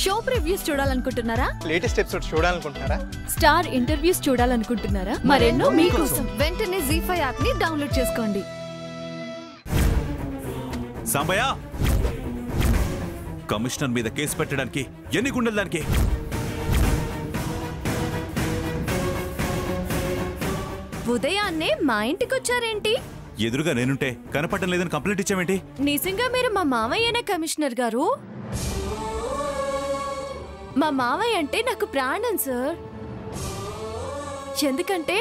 Show previews చూడాలనుకుంటున్నారా? Latest episodes చూడాలనుకుంటున్నారా? Star interviews చూడాలనుకుంటున్నారా? మరెన్నో మీకోసం వెంటనే ZEE5 యాప్ ని డౌన్లోడ్ చేసుకోండి. సాంబయ్య, కమిషనర్ మీద కేసు పెట్టడానికి ఎన్ని గుండెలు దానికి? ఉదయాన్నే మా ఇంటికి వచ్చారేంటి? ఎదురుగా నేనుంటే కనపడడం లేదని కంప్లైంట్ ఇచ్చావేంటి? నిజంగా మీరు మా మావయ్యనే కమిషనర్ గారు? మా మావయ్య అంటే నాకు ప్రాణం సార్. ఎందుకంటే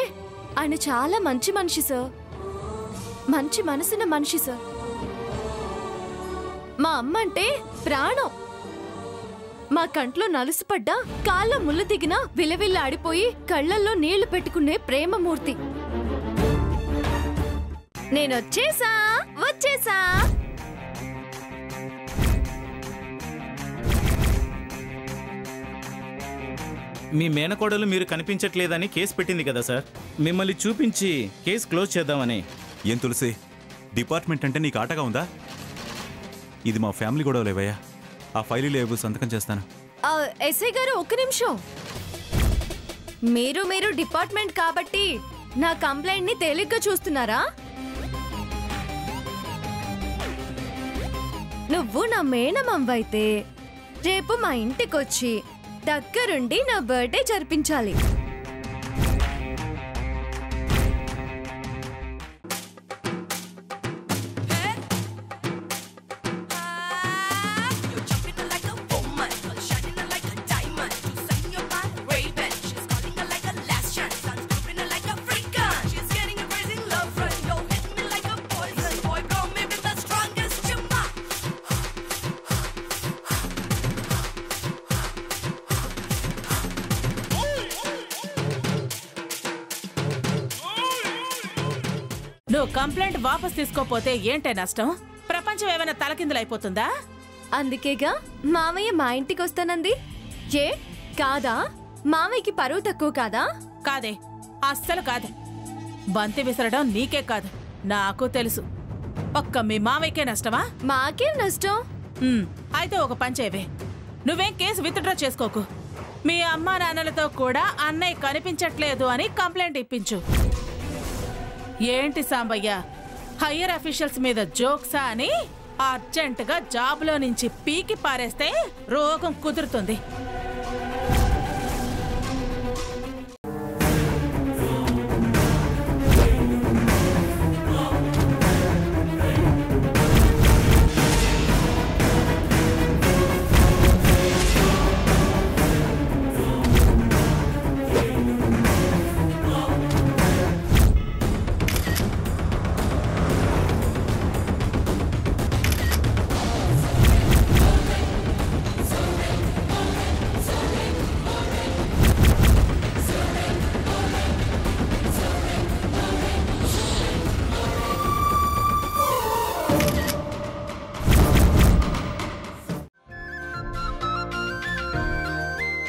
ఆయన చాలా మంచి మనిషి సార్, మంచి మనసున్న మనిషి సార్. మా అమ్మ అంటే ప్రాణం. మా కంట్లో నలుసుపడ్డా, కాళ్ళ ముళ్ళు దిగినా విలవిల్ల ఆడిపోయి కళ్ళల్లో నీళ్లు పెట్టుకునే ప్రేమమూర్తి. నేనొచ్చేసా వచ్చేసా. మీ మేనకోడలు మీరు కనిపించట్లేదని కేసు పెట్టింది కదా సార్, మిమ్మల్ని చూపించి కేసు క్లోజ్ చేద్దామని. ఏం తులసి, డిపార్ట్మెంట్ అంటే నీకు ఆటగా ఉందా? ఇది మా ఫ్యామిలీ గొడవ లేవయ్యా. ఆ ఫైలు లేవు, సంతకం చేస్తాను. ఎస్ఐ గారు ఒక్క నిమిషం. మీరు డిపార్ట్మెంట్ కాబట్టి నా కంప్లైంట్ ని తేలిగ్గా చూస్తున్నారా? నువ్వు నా మేనమవ్వైతే రేపు మా ఇంటికొచ్చి దగ్గరుండి నా బర్త్డే జరిపించాలి. నువ్వు కంప్లైంట్ వాపస్ తీసుకోపోతే ఏంటే నష్టం? ప్రపంచం ఏమైనా తలకిందులైపోతుందా? అందుకేగా మామయ్య మా ఇంటికి వస్తానంది. ఏ కాదా? మామయ్యకి పరువు తక్కువ కాదా? కాదే, అస్సలు కాదే. బంతి విసరడం నీకే కాదు, నాకు తెలుసు. ఒక్క మీ మామయ్యకే నష్టమా? మాకేం నష్టం? అయితే ఒక పని చేయవే, నువ్వేం కేసు విత్డ్రా చేసుకోకు. మీ అమ్మా నాన్నలతో కూడా అన్నయ్య కనిపించట్లేదు అని కంప్లైంట్ ఇప్పించు. ఏంటి సాంబయ్య, హయ్యర్ అఫీషియల్స్ మీద జోక్సా అని అర్జెంటుగా జాబ్లో నుంచి పీకి పారేస్తే రోగం కుదురుతుంది.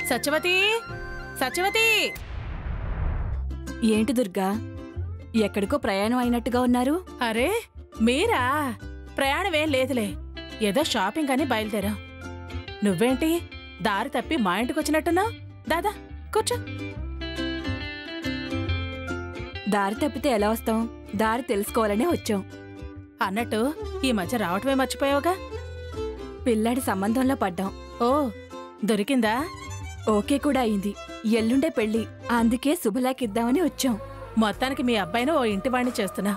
సత్యవతి, సత్యవతి! ఏంటి దుర్గా, ఎక్కడికో ప్రయాణం అయినట్టుగా ఉన్నారు? అరే మీరా? ప్రయాణమేం లేదులే, ఏదో షాపింగ్ అని బయలుదేరా. నువ్వేంటి దారి తప్పి మా ఇంటికి వచ్చినట్టున్నావు? దాదా కూర్చో. దారి తప్పితే ఎలా వస్తాం? దారి తెలుసుకోవాలనే వచ్చాం. అన్నట్టు ఈ మధ్య రావటమే మర్చిపోయావుగా? పిల్లాడి సంబంధంలో పడ్డాం. ఓ, దొరికిందా? ఓకే కూడా అయింది. ఎల్లుండే పెళ్లి, అందుకే శుభలాకిద్దామని వచ్చాం. మొత్తానికి మీ అబ్బాయిని ఓ ఇంటివాణ్ణి చేస్తున్నా.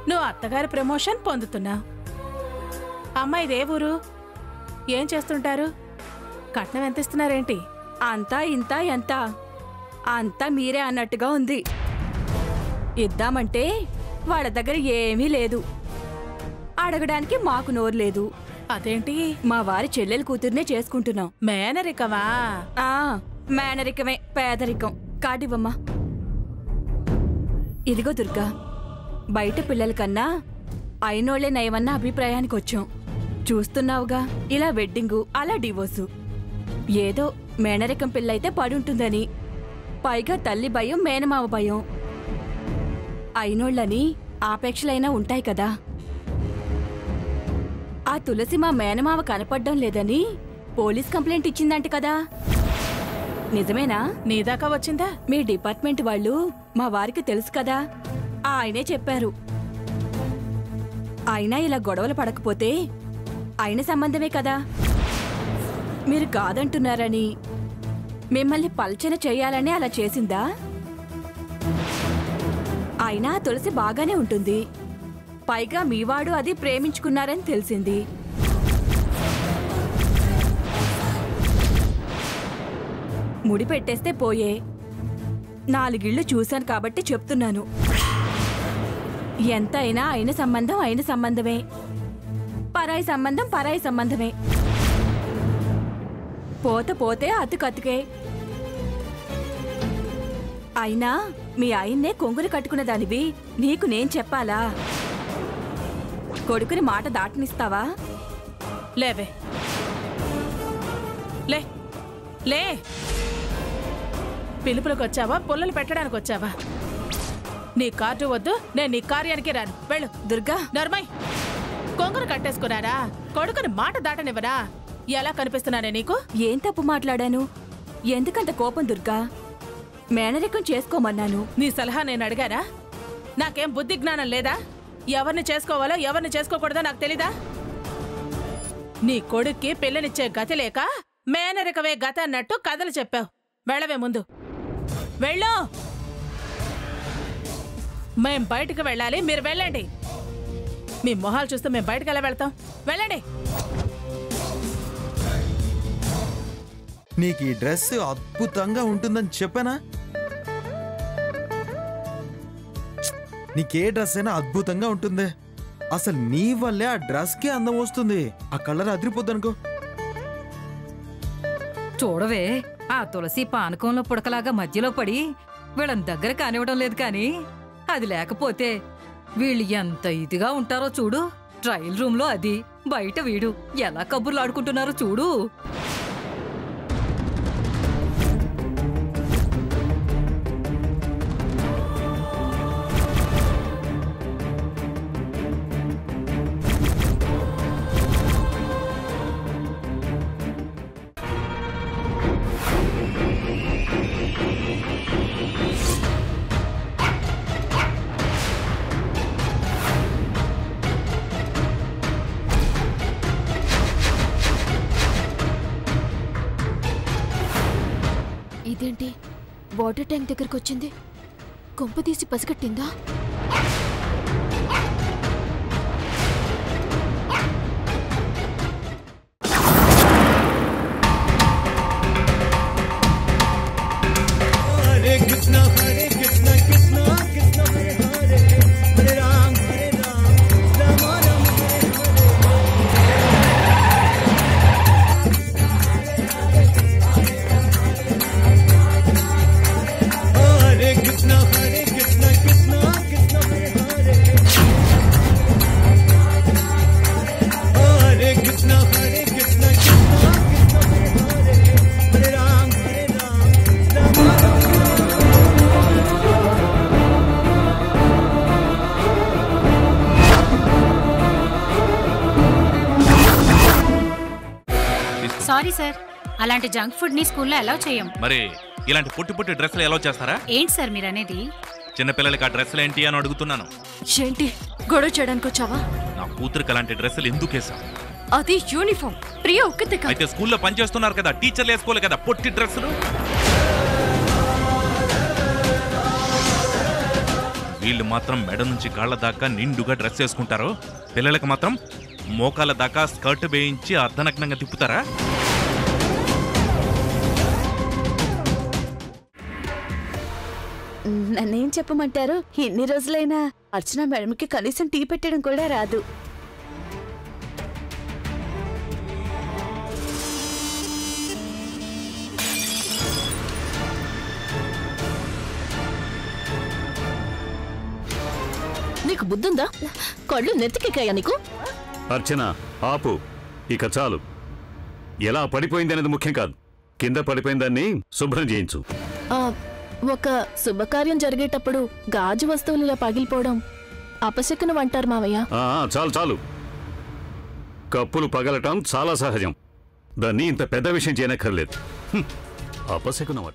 నువ్వు అత్తగారి ప్రమోషన్ పొందుతున్నా. అమ్మాయిదే ఊరు? ఏం చేస్తుంటారు? కట్నం ఎంత ఇస్తున్నారేంటి? అంతా ఇంత ఎంత అంతా మీరే అన్నట్టుగా ఉంది. ఇద్దామంటే వాళ్ళ దగ్గర ఏమీ లేదు, అడగడానికి మాకు నోరు లేదు. అదేంటి? మా వారి చెల్లెలు కూతుర్నే చేసుకుంటున్నాం. మేనరికమా? మేనరికమే, పేదరికం కాటివమ్మా. ఇదిగో దుర్గా, బయట పిల్లల కన్నా అయినోళ్లే నయమన్న అభిప్రాయానికి వచ్చాం. చూస్తున్నావుగా, ఇలా వెడ్డింగు, అలా డివోర్సు. ఏదో మేనరికం పిల్లయితే పడుంటుందని, పైగా తల్లి భయం, మేనమావ భయం. అయినోళ్ళని ఆపేక్షలైనా ఉంటాయి కదా. ఆ తులసి మా మేనమావ కనపడ్డం లేదని పోలీస్ కంప్లైంట్ ఇచ్చిందంట కదా, నిజమేనా? నీ దాకా వచ్చిందా? మీ డిపార్ట్మెంట్ వాళ్ళు మా వారికి తెలుసు కదా, ఆయనే చెప్పారు. అయినా ఇలా గొడవలు పడకపోతే ఆయన సంబంధమే కదా. మీరు కాదంటున్నారని మిమ్మల్ని పల్చన చేయాలని అలా చేసిందా? అయినా తులసి బాగానే ఉంటుంది. పైగా మీవాడు అది ప్రేమించుకున్నారని తెలిసింది. ముడి పెట్టేస్తే పోయే. 4 ఇళ్ళు చూశాను కాబట్టి చెప్తున్నాను. ఎంత అయినా అయిన సంబంధం అయిన సంబంధమే, పరాయి సంబంధం పరాయి సంబంధమే. పోతే అతుకతుకే. అయినా మీ ఆయన్నే కొంగులు కట్టుకున్న దానివి నీకు నేను చెప్పాలా? కొడుకుని మాట దాటనిస్తావా? లేవే, లే లే. పిలుపులకు వచ్చావా, పుల్లలు పెట్టడానికి వచ్చావా? నీ కార్డు వద్దు, నేను నీ కార్యానికి రాను. వెళ్ళు. దుర్గా, నర్మయ్, కొంగును కట్టేసుకున్నారా? కొడుకుని మాట దాటనివ్వరా? ఎలా కనిపిస్తున్నానే నీకు? ఏం తప్పు మాట్లాడాను? ఎందుకంత కోపం దుర్గా? మేనరికం చేసుకోమన్నాను. నీ సలహా నేను అడిగానా? నాకేం బుద్ధి జ్ఞానం లేదా? ఎవరిని చేసుకోవాలో ఎవరిని చేసుకోకూడదో నాకు తెలీదా? నీ కొడుక్కి పిల్లనిచ్చే గతి లేక మేనరికవే గత అన్నట్టు కథలు చెప్పావు. వెళ్ళవే ముందు, వెళ్ళు. మేం బయటకు వెళ్ళాలి, మీరు వెళ్ళండి. మీ మొహాలు చూస్తే మేము బయటకు ఎలా వెళ్తాం? వెళ్ళండి. నీకు ఈ డ్రెస్ అద్భుతంగా ఉంటుందని చెప్పానా? నీకే డ్రెస్ అయినా అద్భుతంగా ఉంటుంది. అసలు నీ వల్లే ఆ డ్రెస్కే అందం వస్తుంది. ఆ కలర్ అదిరిపోద్దనుకో. చూడవే, ఆ తులసి పానకంలో పుడకలాగా మధ్యలో పడి వీళ్ళని దగ్గర కానివ్వడం లేదు. కానీ అది లేకపోతే వీళ్ళు ఎంత ఇదిగా ఉంటారో చూడు. ట్రయల్ రూమ్ లో అది, బయట వీడు ఎలా కబుర్లు ఆడుకుంటున్నారో చూడు. ఇదేంటి వాటర్ ట్యాంక్ దగ్గరకు వచ్చింది? కొంప తీసి పసిగట్టిందా? సారీ సార్, అలాంటి జంక్ ఫుడ్ ని స్కూల్లో అలౌ చేయం. మరి ఇలాంటి పుట్టి డ్రెస్సులు ఎలా చేస్తారా? ఏంటి సార్ మీరు అనేది? చిన్నపిల్లలకి ఆ డ్రెస్సులు ఏంటి అని అడుగుతున్నాను. ఏంటి గొడవ చేయడానికి వచ్చావా? నా కూతురికి అలాంటి డ్రెస్సులు ఎందుకు వేసావు? అది యూనిఫామ్. ప్రియా ఒక్కతే కాదు. అయితే స్కూల్లో పనిచేస్తున్నారు కదా, టీచర్లు వేసుకోవాలి కదా పొట్టి డ్రెస్సులు. వీళ్ళు మాత్రం మెడ నుంచి కాళ్ళ దాకా నిండుగా డ్రెస్ వేసుకుంటారు. పిల్లలకు మాత్రం మోకాల దాకా స్కర్ట్ వేయించి అర్ధనగ్నంగా తిప్పుతారా? నన్నేం చెప్పమంటారు? ఎన్ని రోజులైనా అర్చన మేడంకి కనీసం టీ పెట్టడం కూడా రాదు. నీకు బుద్ధుందా? కళ్ళు నెత్తికెక్కాయా నీకు? అర్చన, ఆపు. ఇక చాలు. ఎలా పడిపోయింది అనేది ముఖ్యం కాదు. కింద పడిపోయిన దాన్ని శుభ్రం చేయించు. ఒక శుభకార్యం జరిగేటప్పుడు గాజు వస్తువులు ఇలా పగిలిపోవడం అపశకునం అంటారు మావయ్య. చాలు చాలు. కప్పులు పగలటం చాలా సహజం. దాన్ని ఇంత పెద్ద విషయం చేయనక్కర్లేదు. అపశకునమాట.